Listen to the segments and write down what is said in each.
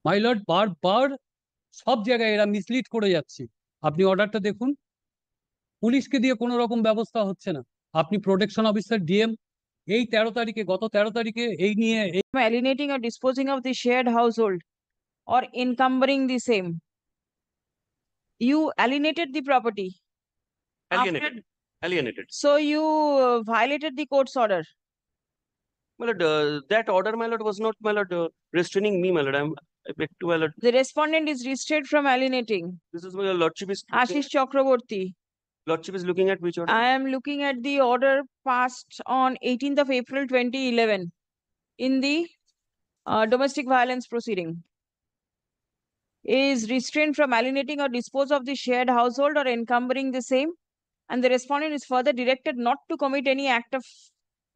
My lord, বারবার সব জায়গায় এরা মিসলিড করে যাচ্ছে। আপনি অর্ডারটা দেখুন, পুলিশকে দিয়ে কোনো রকম ব্যবস্থা হচ্ছে না। আপনি প্রোটেকশন অফিসার ডিএম এই 13 তারিখে, গত 13 তারিখে এই নিয়ে alienating or disposing of the shared household or encumbering the same. You alienated the property. Alienated. Alienated. So you violated the court's order. My lord, that order, my lord, was not, my lord, restraining me, my lord. I beg to, my lord. The respondent is restrained from alienating. This is my lordship is Ashish Chakraborty. lordship is looking at which order? I am looking at the order passed on 18th of April 2011 in the domestic violence proceeding. Is restrained from alienating or dispose of the shared household or encumbering the same, and the respondent is further directed not to commit any act of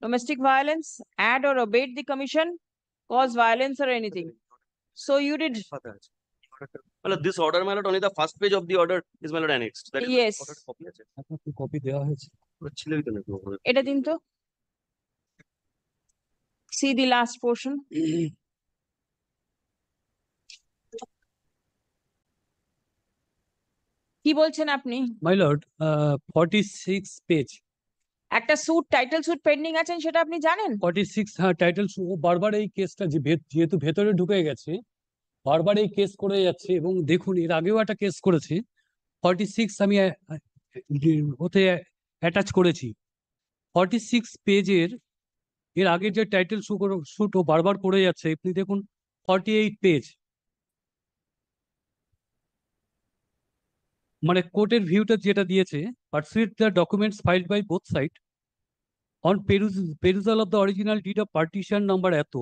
domestic violence, add or abet the commission, cause violence or anything. So you did. My lord, this order, my lord, only the first page of the order is, my lord, annexed. That is Yes. order copy আছে? Copy দেওয়া হয়েছে। ছিলই তো নাকি ওখানে? এটা দিন তো। See the last portion. কি বলছেন আপনি? My lord, 46 page. একটা স্যুট, টাইটেল স্যুট পেন্ডিং আছেন, সেটা আপনি জানেন? 46, হ্যাঁ, টাইটেল। ও বারবার এই কেসটা যেহেতু ভেতরে ঢুকে গেছে, বারবার এই কেস করে যাচ্ছে। এবং দেখুন, এর আগেও একটা কেস করেছে। 46 আমি ওতে অ্যাটাচ করেছি। 46 পেজের এর আগে যে টাইটেল শুট ও বারবার করে যাচ্ছে। আপনি দেখুন 48 পেজ, মানে কোর্টের ভিউটা যেটা দিয়েছে, pursuit the documents filed by both side on perusal of the original deed of partition number এত,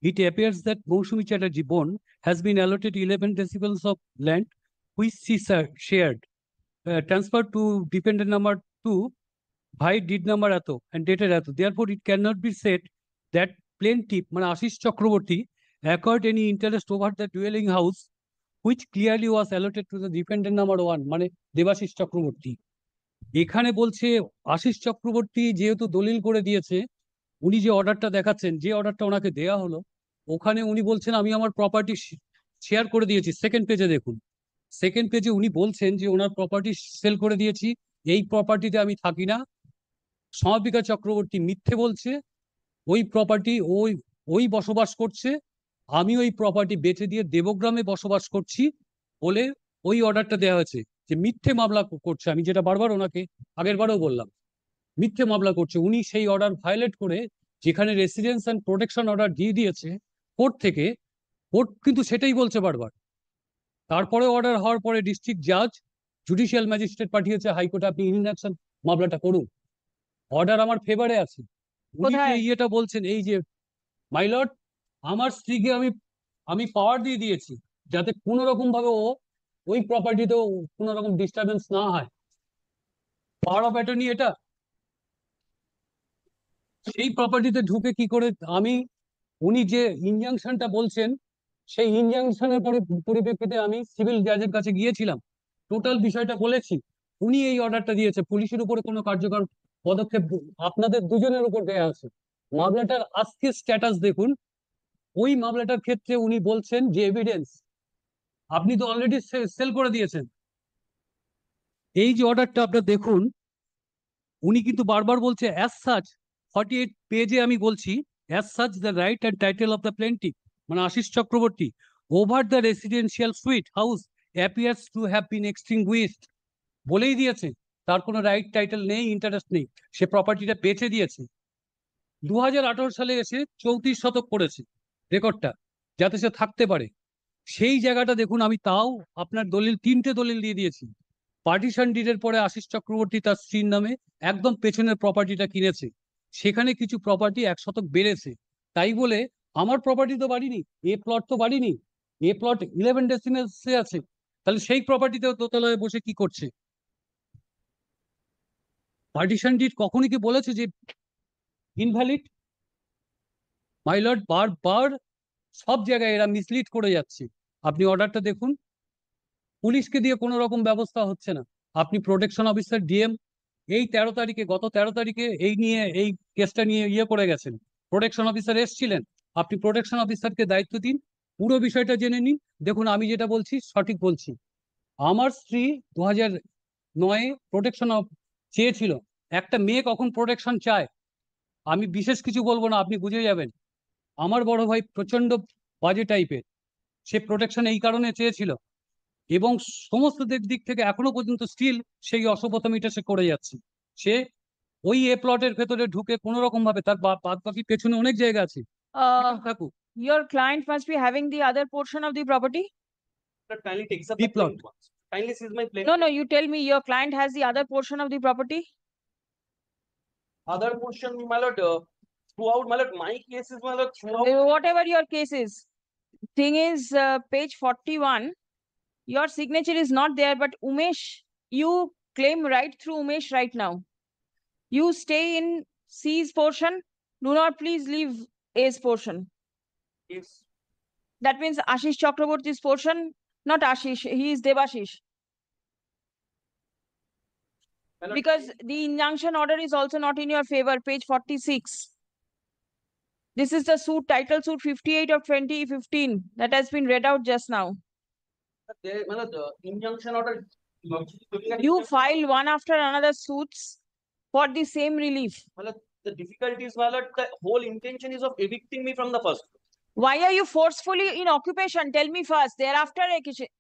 it appears that Mousumi Chatterjee Bon has been allotted 11 decibels of land which she shared, transferred to dependent number 2 by deed number এত and dated এত. Therefore, it cannot be said that plaintiff, মানে Ashish Chakraborty, acquired any interest over the dwelling house which clearly was allotted to the dependent number 1, মানে দেবাশিস চক্রবর্তী। এখানে বলছে আশিস চক্রবর্তী যেহেতু দলিল করে দিয়েছে, উনি যে অর্ডারটা দেখাচ্ছেন, যে অর্ডারটা ওনাকে দেয়া হলো, ওখানে উনি বলছেন আমি আমার প্রপার্টি শেয়ার করে দিয়েছি। সেকেন্ড পেজে দেখুন, সেকেন্ড পেজে উনি বলছেন যে ওনার প্রপার্টি সেল করে দিয়েছি, এই প্রপার্টিতে আমি থাকি না। সমাপিকা চক্রবর্তী মিথ্যে বলছে, ওই প্রপার্টি ওই বসবাস করছে, আমি ওই প্রপার্টি বেচে দিয়ে দেবগ্রামে বসবাস করছি বলে ওই অর্ডারটা দেওয়া হয়েছে। যে মিথ্যে মামলা করছে, আমি যেটা বারবার ওনাকে আগের বারেও বললাম, মিথ্যে মামলা করছে। উনি সেই অর্ডার ভায়োলেট করে, যেখানে রেসিডেন্স অ্যান্ড প্রোটেকশন অর্ডার দিয়ে দিয়েছে কোর্ট থেকে, কোর্ট কিন্তু সেটাই বলছে বারবার। তারপরে অর্ডার হওয়ার পরে ডিস্ট্রিক্ট জাজ জুডিশিয়াল ম্যাজিস্ট্রেট পাঠিয়েছে হাইকোর্টে, আপনি ইনঅ্যাকশন মামলাটা করুন, অর্ডার আমার ফেভারে আছে। উনি যে ইয়েটা বলছেন, এই যে মাই লর্ড, আমার স্ত্রীকে আমি পাওয়ার দিয়ে দিয়েছি যাতে কোনো রকম ভাবে ও ওই প্রপার্টিতেও কোনো রকম ডিস্টারবেন্স না হয়। পাওয়ার অফ অ্যাটর্নি এটা। সেই প্রপার্টিতে ঢুকে কি করে উনি যে ইনজাংশনটা বলছেন, সেই ইনজাংশনের পরিপ্রেক্ষিতে আমি সিভিল জাজের কাছে গিয়েছিলাম, টোটাল বিষয়টা বলেছি। উনি এই অর্ডারটা দিয়েছে, পুলিশের উপরে কোনো কার্যকর পদক্ষেপ আপনাদের দুজনের উপর দেয়া আছে। মামলাটার আজকে স্ট্যাটাস দেখুন, ওই মামলাটার ক্ষেত্রে উনি বলছেন যে এভিডেন্স আপনি তো অলরেডি সেল করে দিয়েছেন। এই যে অর্ডারটা আপনার দেখুন, উনি কিন্তু বারবার বলছে অ্যাজ সাচ, 48 পেজে আমি বলছি, as such the right and title of the plaintiff, মানে Ashish Chakraborty, over the residential suit house appears to have been extinguished, বলেই দিয়েছে তার কোনো রাইট টাইটেল নেই, ইন্টারেস্ট নেই, সে প্রপার্টিটা বেচে দিয়েছে। 2018 সালে এসে 34 শতক করেছে রেকর্ডটা, যাতে সে থাকতে পারে। সেই জায়গাটা দেখুন, আমি তাও আপনার দলিল, 3টে দলিল দিয়ে দিয়েছি। পার্টিশন ডিডের পরে আশিস চক্রবর্তী তার স্ত্রীর নামে একদম পেছনের প্রপার্টিটা কিনেছে, সেখানে কিছু প্রপার্টি 1 শতক বেড়েছে। তাই বলে আমার প্রপার্টি তো বাড়িনি, এ প্লট তো বাড়িনি, এ প্লট 11 ডেসিমেলসে আছে, তাহলে সেই প্রপার্টিতেও দোতলায় বসে কি করছে? পার্টিশন ডিড কখনই কি বলেছে যে ইনভ্যালিড? মাই লর্ড, বারবার সব জায়গায় এরা মিসলিড করে যাচ্ছে। আপনি অর্ডারটা দেখুন, পুলিশকে দিয়ে কোনো রকম ব্যবস্থা হচ্ছে না। আপনি প্রোটেকশন অফিসার ডিএম এই 13 তারিখে, গত 13 তারিখে এই কেসটা নিয়ে ইয়ে করে গেছেন। প্রোটেকশন অফিসার এসছিলেন, আপনি প্রোটেকশন অফিসারকে দায়িত্ব দিন, পুরো বিষয়টা জেনে নিন। দেখুন আমি যেটা বলছি সঠিক বলছি। আমার স্ত্রী 2009-এ প্রোটেকশন চেয়েছিল। একটা মেয়ে কখন প্রোটেকশন চায় আমি বিশেষ কিছু বলবো না, আপনি বুঝে যাবেন। আমার বড় ভাই প্রচন্ড বাজে টাইপের, সে প্রোটেকশন এই কারণে চেয়েছিল এবং সমস্ত দিক থেকে এখনো পর্যন্ত স্টিল সেই অসভ্যতামিটা সে করে যাচ্ছে। সে ওই প্লটের ভেতরে ঢুকে কোনো রকম ভাবে তার বাদ বাকি পেছনে অনেক জায়গা আছে, Uh, থাকুক। your client must be having the other portion of the property. But kindly takes up B the claim plot. once. Kindly sees my claim. No, no, you tell me your client has the other portion of the property. Other portion, my lord, throughout, my lord, my case is, my lord, throughout. Whatever your case is. Thing is, page 41, your signature is not there, but Umesh, you claim right through Umesh right now. You stay in C's portion. Do not please leave A's portion. Yes. That means Ashish Chakraborty's portion, not Ashish, he is Devashish. My lord, Because the injunction order is also not in your favor, page 46. This is the suit, title suit 58 of 2015 that has been read out just now. there, my lord, the injunction order. Looking at You injunction file one after another suits for the same relief. order, my lord, the difficulty is, my lord, the whole intention is of evicting me from the first. Why are you forcefully in occupation? Tell me first, thereafter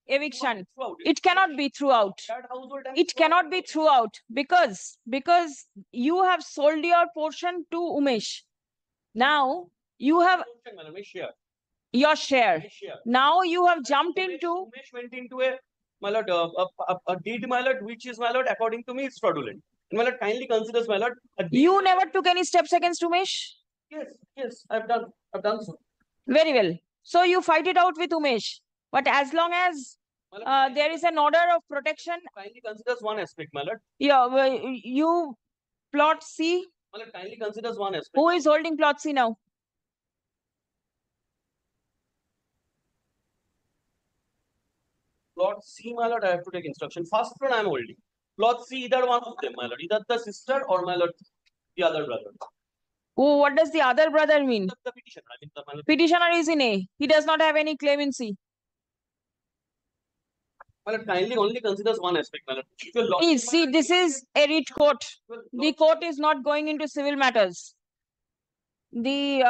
eviction. Throughout. It cannot be throughout. That household and It cannot be throughout because you have sold your portion to Umesh. Now you have portion, my lord, my share. your share. My share. Now you have jumped into, Umesh went into a, my lord, a deed, my lord, which is, my lord, according to me, is fraudulent. And my lord, kindly considers, my lord, a deed. you never took any steps against Umesh. Yes, yes, I've done so. Very well. So you fight it out with Umesh. But as long as My lord, there is an order of protection, kindly considers one aspect, my lord. you plot C. My lord, kindly considers one aspect. Who is holding plot C now? Plot C, my lord, I have to take instruction. First one I am holding. Plot C, either one of them, my lord. Either the sister or, my lord, the other brother. Oh, what does the other brother mean? The petitioner, I mean, the, my lord, Petitioner is in A. He does not have any claim in C. my lord, kindly only considers one aspect, my lord. If your lordship, Please my see, lord, this is a writ court. well, The court is not going into civil matters. The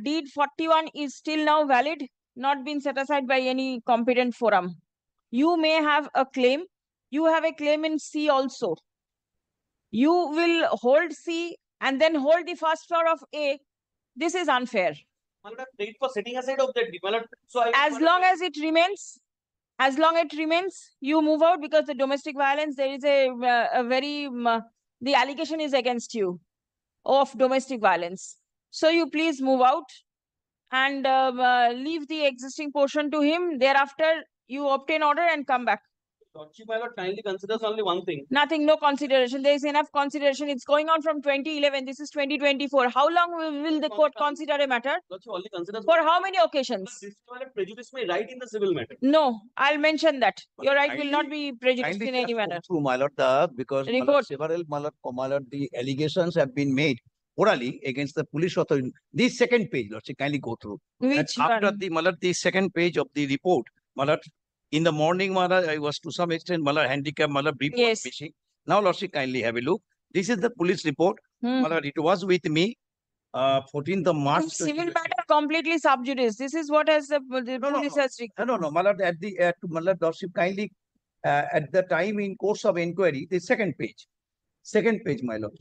deed 41 is still now valid, not been set aside by any competent forum. You may have a claim. You have a claim in C also. You will hold C and then hold the first floor of A. This is unfair. my lord, I've paid for setting aside of that deed, my lord. So I, As long as it remains, you move out because the domestic violence, there is a very, the allegation is against you of domestic violence. So you please move out and leave the existing portion to him. Thereafter, you obtain order and come back. lordship, my lord, kindly considers only one thing. Nothing, no consideration. There is enough consideration. It's going on from 2011. This is 2024. How long will the court consider a matter? Lordship only considers. For how many occasions? This, my lord, prejudice my right in the civil matter. No, I'll mention that. Your right will not Kindly- be prejudiced Kindly in any just go manner. through, my lord, because my lord, Report. several, my lord, the allegations have been made orally against the police authority. This second page, Lord, kindly go through. And Which after one? the, my lord, the second page of the report, my lord, in the morning, my lord, I was to some extent, my lord, handicapped, my lord, brief was Yes. missing. Now, Lord, kindly have a look. This is the police report. Hmm. My lord, it was with me, 14th of March. Civil 2020. matter completely sub judice. This is what has the No, police no. has. No, my lord, my lord, Lordship, kindly, at the time in course of inquiry, the second page, my lord.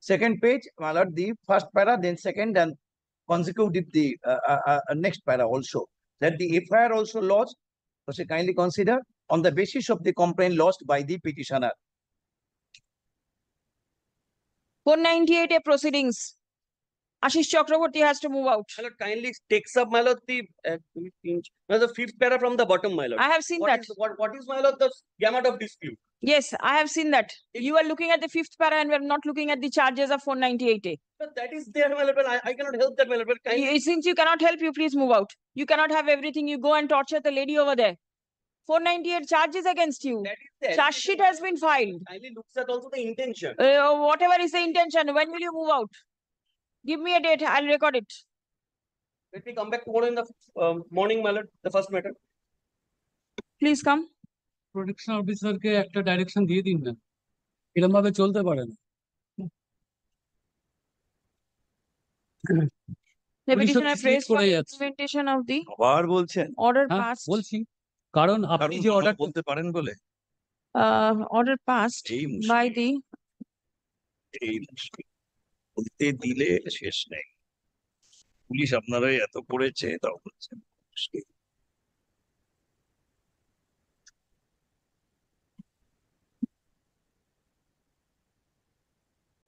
Second page, my lord, the first para, then second and consecutive the next para also. That the FIR also lodged, so kindly consider on the basis of the complaint lodged by the petitioner. 498A proceedings. Ashish Chakraborty has to move out. My lord, kindly takes up, my lord, the, the fifth para from the bottom, my lord. I have seen that. What is, my lord, the gamut of dispute? Yes, I have seen that. You are looking at the fifth para and we are not looking at the charges of 498A. But that is there, my lord, but I cannot help that, my lord, but kindly. Since you cannot help, you please move out. You cannot have everything. You go and torture the lady over there. 498 charges against you. That is there. Charge sheet has been filed. Kindly looks at also the intention. Whatever is the intention, when will you move out? Give me a date. I'll record it. Let me come back tomorrow in the morning, my lord, the first matter. Please come. Protection অফিসারকে একটা direction দিয়ে দিন না, এরকম ভাবে চলতে পারে না। The Police petitioner officer prays for করে the যাচ্ছে। implementation of the আবার বলছেন order হ্যাঁ passed, বলছি, কারণ আপনি কারণ যে ভালো অর্ডার বলতে পারেন বলে order passed এই by মুশকিল the, এই মুশকিল বলতে দিলে শেষ নেই। পুলিশ আপনারা এত করেছে তাও বলছেন মুশকিল।